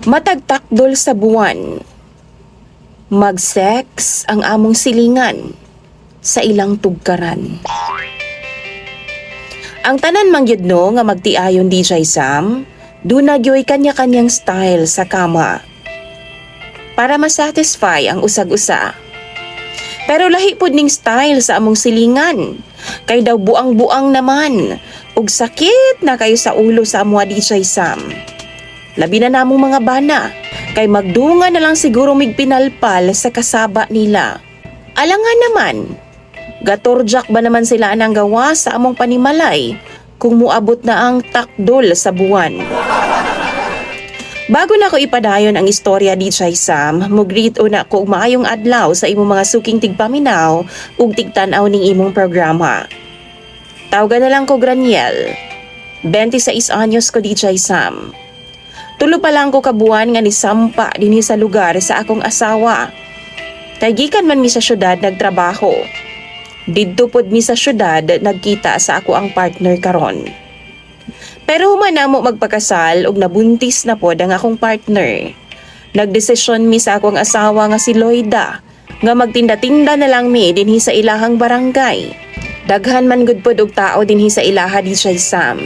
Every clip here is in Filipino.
Matagtakdol sa buwan. Mag-sex ang among silingan sa ilang tugkaran. Ang tanan mangyud no nga magtiayon DJ Sam, dunagyoy kanya-kanyang style sa kama para masatisfy ang usag-usa. Pero lahi pud ning style sa among silingan, kay daw buang-buang naman ug sakit na kayo sa ulo sa amwa DJ Sam. Labi na namong mga bana, kay magdunga na lang siguro mig pinalpal sa kasaba nila. Alangan naman, gatorjak ba naman sila anang gawa sa among panimalay kung muabot na ang takdol sa buwan. Bago na ko ipadayon ang istorya di Chay Sam, mugreet una ko maayong adlaw sa imong mga suking tigpaminaw ug tigtanaw ning imong programa. Tawgan na lang ko Graniel, 26 anyos ko di Chay Sam. Tulo pa lang ko kabuan nga nisampa dinhi sa lugar sa akong asawa. Kay gikan man mi sa syudad nagtrabaho. Didto pod mi sa syudad nagkita sa ako ang partner karon. Pero human na mo magpakasal ug nabuntis na pod ang akong partner. Nagdesisyon mi sa akong asawa nga si Loida nga magtinda-tinda na lang mi dinhi sa ilahang barangay. Daghan man gud pod og tao dinhi sa ilaha di Chay Sam.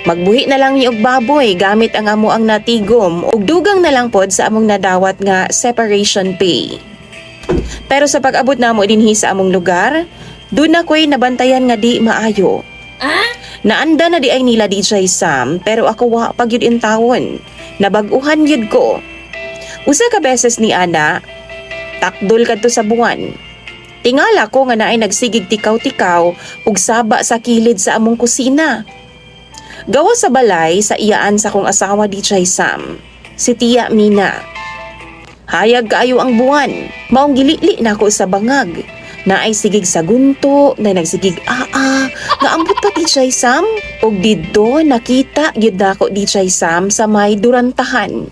Magbuhi na lang mi og baboy gamit ang amo ang natigom ug dugang na lang pod sa among nadawat nga separation pay. Pero sa pag-abot namo dinhi sa among lugar, dun ako'y nabantayan nga di maayo. Naanda na di ay nila DJ Sam pero ako wa pag yun intawon. Nabag-uhan yun ko. Usa ka beses ni Ana, takdol kadto sa buwan. Tingala ko nga naay nagsigig tikaw-tikaw ug saba sa kilid sa among kusina. Gawa sa balay sa iyaan sa kong asawa DJ Sam, si Tia Mina. Hayag kaayo ang buwan, maong gilili na ako sa bangag. Naay sigig sa gunto, na nagsigig nga ambot pa DJ Sam. Og didto nakita gyud nako DJ Sam sa may durantahan.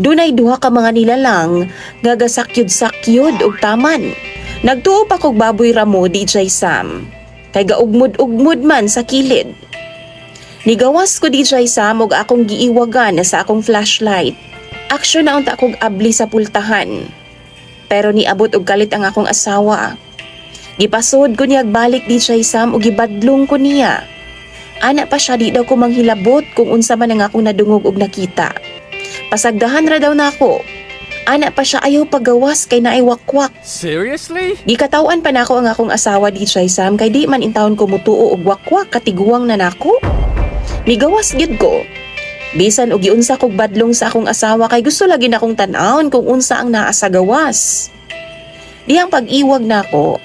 Dunay duha ka mga nilalang nga gasakyod-sakyod og taman. Nagtuo pa kog baboy ramo DJ Sam, kay gaugmod-ugmod man sa kilid. Nigawas ko DJ Sam og akong giiwagan sa akong flashlight. Aksyon na unta kog abli sa pultahan. Pero niabot og kalit ang akong asawa. Gipasod ko niyag balik DJ Sam og gibadlong ko niya. Ana pa siya di daw ko manghilabot kung unsa man ang akong nadungog og nakita. Pasagdahan ra daw nako. Ana pa siya ayaw pagawas kay naay wakwak. Seriously? Gikatawan pa nako ang akong asawa DJ Sam kay di man intawon ko mutuo og wakwak katiguang na nako. Migawas gyud ko. Bisan og giunsa kog badlong sa akong asawa kay gusto lagi na akong tan-awon kung unsa ang naa sa gawas. Dihang pag-iwag nako,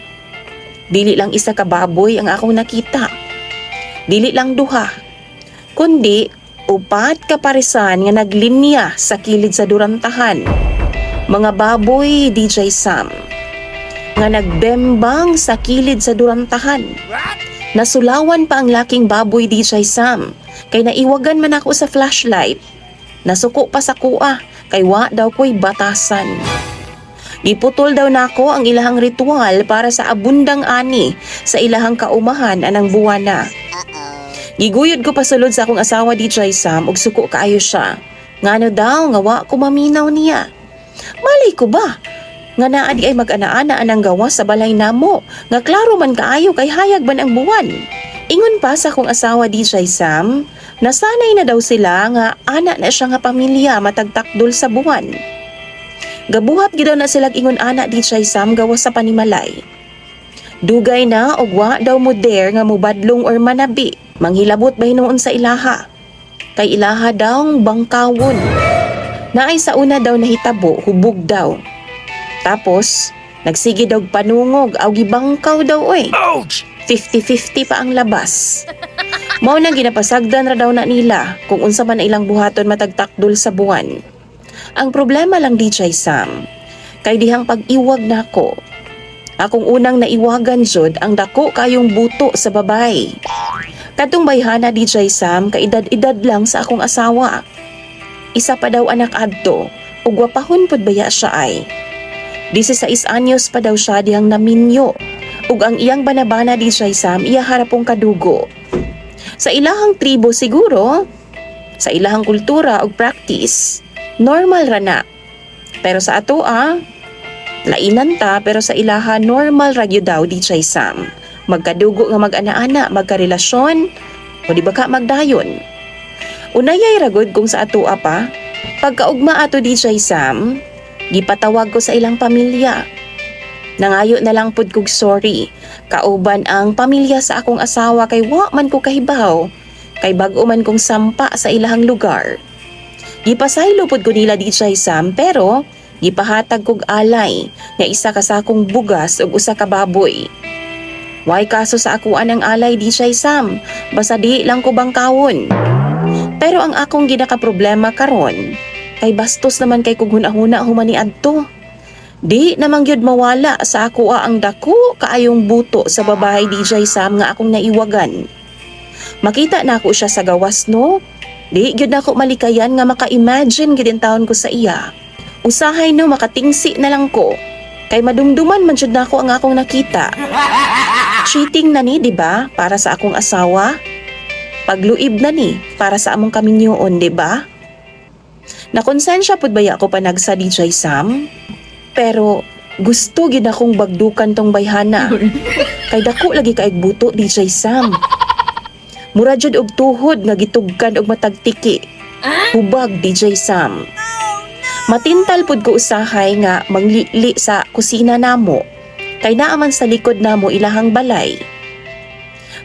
dili lang isa ka baboy ang akong nakita. Dili lang duha, kundi upat ka parisan nga naglinya sa kilid sa durantahan. Mga baboy DJ Sam nga nagbembang sa kilid sa durantahan. Nasulawan pa ang laking baboy DJ Sam. Kay naiwagan man ako sa flashlight. Nasuko pa sa kuha, kay wa daw ko'y batasan. Giputol daw nako ang ilahang ritual para sa abundang ani sa ilahang kaumahan anang buwana. Giguyod ko pasulod sa akong asawa DJ Sam ug suko kaayo siya. Ngano daw nga wa ko maminaw niya. Malay ko ba? Nga naa di ay mag-ana-ana anang gawa sa balay namo. Nga klaro man kaayo kay hayag man ang buwan. Ingon pa sa akong asawa DJ Sam, nasanay na daw sila nga ana na siya nga pamilya matagtakdol sa buwan. Gabuhat gid daw na sila ingon ana DJ Sam gawa sa panimalay. Dugay na og wa daw mo dare nga mubadlong or manabi, manghilabot ba hinuon sa ilaha. Kay ilaha daw bangkawon. Naay sa una daw nahitabo, hubog daw. Tapos, nagsige daw panungog, aw gibangkaw daw oy. Ouch! 50-50 pa ang labas. Mao nang ginapasagdan ra daw na nila kung unsa man ilang buhaton matagtakdol sa buwan. Ang problema lang DJ Sam, kay dihang pag-iwag nako. Akong unang naiwagan jud ang dako kayong buto sa babay. Kadtong bayhana DJ Sam, kaedad-edad lang sa akong asawa. Isa pa daw anak adto, ug gwapahon pud baya siya ay. 16 anyos pa daw siya dihang naminyo. Ug ang iyang banabana di Chay Sam iya harapong kadugo. Sa ilahang tribo siguro, sa ilahang kultura ug practice, Normal ra na. Pero sa ato lainan ta pero sa ilaha normal ra gyud daw DJ Sam. Magkadugo nga mag-ana-ana, magkarelasyon, o di ba ka magdayon. Unayay ragod kung sa ato pa. Pagkaugma ato DJ Sam, gipatawag ko sa ilang pamilya. Nangayo na lang pud kog sorry. Kauban ang pamilya sa akong asawa kay wa man ko kahibaw. Kay bag-o man kong sampa sa ilahang lugar. Gipasaylo pud ko nila DJ Sam pero gipahatag kog alay nga isa ka sakong bugas ug usa ka baboy. Why kaso sa akuan ang alay DJ Sam, basta di lang ko bangkawon. Pero ang akong ginakaproblema karon kay bastos naman kay kog hunahuna humani adto. Di namang gyud mawala sa akoa ang dako kaayong buto sa babae DJ Sam nga akong naiwagan. Makita na ako siya sa gawas no. Di gyud nako malikayan nga maka-imagine gid taon ko sa iya. Usahay no makatingsi na lang ko. Kay madumduman man jud nako ang akong nakita. Cheating na ni, di ba? Para sa akong asawa. Pagluib na ni para sa among kaminyoon, di ba? Nakonsensya pud baya ako panag sa DJ Sam. Pero gusto gid akong bagdukan tong bayhana. Kay dako lagi kaig buto DJ Sam. Mura jud og tuhod nga gitugkan og matagtiki. Hubag DJ Sam. Matintal pud ko usahay nga manglili sa kusina namo. Kay naaman sa likod namo ilahang balay.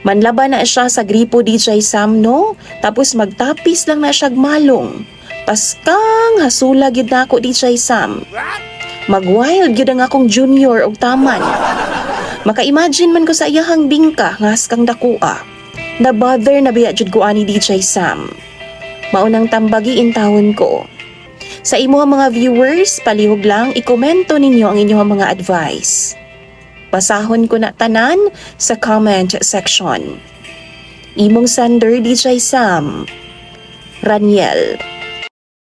Manlaban na siya sa gripo DJ Sam no, tapos magtapis lang na siya malong. Paskang hasula gyud nako DJ Sam. Magwild gyud ang akong junior og taman. Maka-imagine man ko sa iyahang bingka nga haskang dakua. Na-bother na biya jud ko ani DJ Sam. Maunang tambagi intawon ko. Sa imo mga viewers, palihog lang ikomento ninyo ang inyong mga advice. Basahon ko na tanan sa comment section. Imong sender DJ Sam, Raniel.